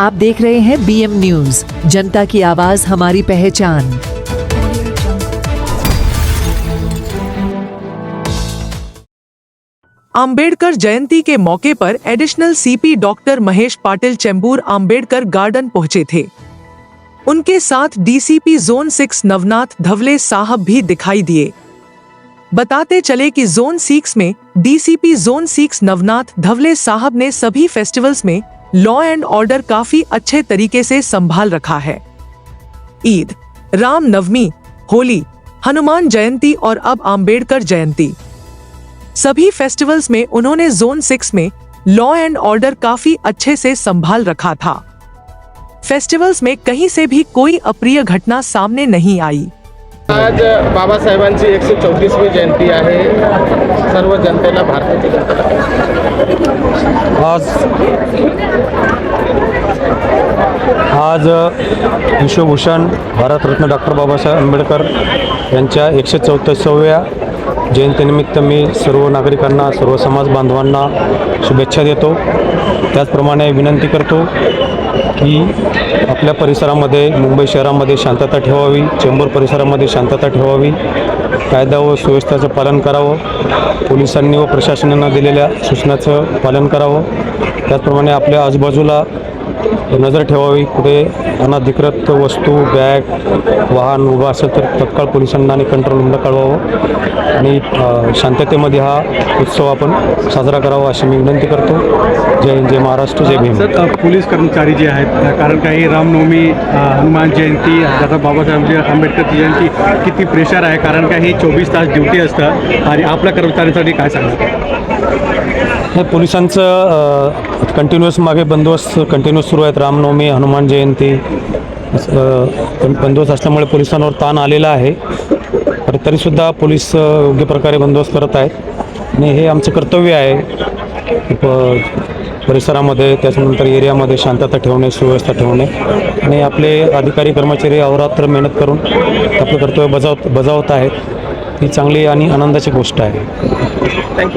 आप देख रहे हैं BM न्यूज, जनता की आवाज हमारी पहचान। अंबेडकर जयंती के मौके पर additional CP doctor Mahesh Patil Chembur Ambedkar garden पहुंचे थे। उनके साथ डीसीपी जोन 6 नवनाथ धवले साहब भी दिखाई दिए। बताते चले कि जोन 6 में डीसीपी जोन 6 नवनाथ धवले साहब ने सभी फेस्टिवल्स में लॉ एंड ऑर्डर काफी अच्छे तरीके से संभाल रखा है। ईद, राम नवमी, होली, हनुमान जयंती और अब अंबेडकर जयंती, सभी फेस्टिवल्स में उन्होंने जोन 6 में लॉ एंड ऑर्डर काफी अच्छे से संभाल रखा था। फेस्टिवल्स में कहीं से भी कोई अप्रिय घटना सामने नहीं आई। आज बाबासाहेबांची 134वी जयंती आहे। सर्व जनतेला भारताची आज विश्वभूषण भारतरत्न डॉक्टर बाबासाहेब आंबेडकर यांच्या 134व्या जयंतीनिमित्त मी सर्व नागरिकांना, सर्व समाज बांधवांना शुभेच्छा देतो। त्याचप्रमाणे विनंती करतो की आपल्या परिसरामध्ये, मुंबई शहरामध्ये शांतता ठेवावी, चेंबूर परिसरामध्ये शांतता ठेवावी, कायदा व सुव्यवस्थेचं पालन करावं, पोलिसांनी व प्रशासनानं दिलेल्या सूचनाचं पालन करावं। त्याचप्रमाणे आपल्या आजूबाजूला नजर ठेवावी, कुठे अनधिकृत वस्तू, बॅग, वाहन उभं असेल तर तत्काळ पोलिसांना आणि कंट्रोल रूमला कळवावं आणि शांततेमध्ये हा उत्सव आपण साजरा करावा अशी मी विनंती करतो। जय हिंद, जय महाराष्ट्र, जय भीम। पोलीस कर्मचारी जे आहेत, कारण काही रामनवमी, हनुमान जयंती, डॉक्टर बाबासाहेब आंबेडकर जयंती, किती प्रेशर आहे, कारण काही 24 तास ड्युटी असतं आणि आपल्या कर्मचाऱ्यांसाठी काय सांगणार? पोलिसांचं कंटिन्युअस मागे बंदोबस्त कंटिन्युअस सुरू आहेत। रामनवमी, हनुमान जयंती बंदोबस्त असल्यामुळे पोलिसांवर ताण आलेला आहे, पण तरीसुद्धा पोलीस योग्य प्रकारे बंदोबस्त करत आहेत आणि हे आमचं कर्तव्य आहे परिसरामध्ये, त्याच्यानंतर एरियामध्ये शांतता ठेवणे, सुव्यवस्था ठेवणे आणि आपले अधिकारी कर्मचारी अहोरात्र मेहनत करून आपलं कर्तव्य बजावत आहेत। ही चांगली आणि आनंदाची गोष्ट आहे। थँक्यू।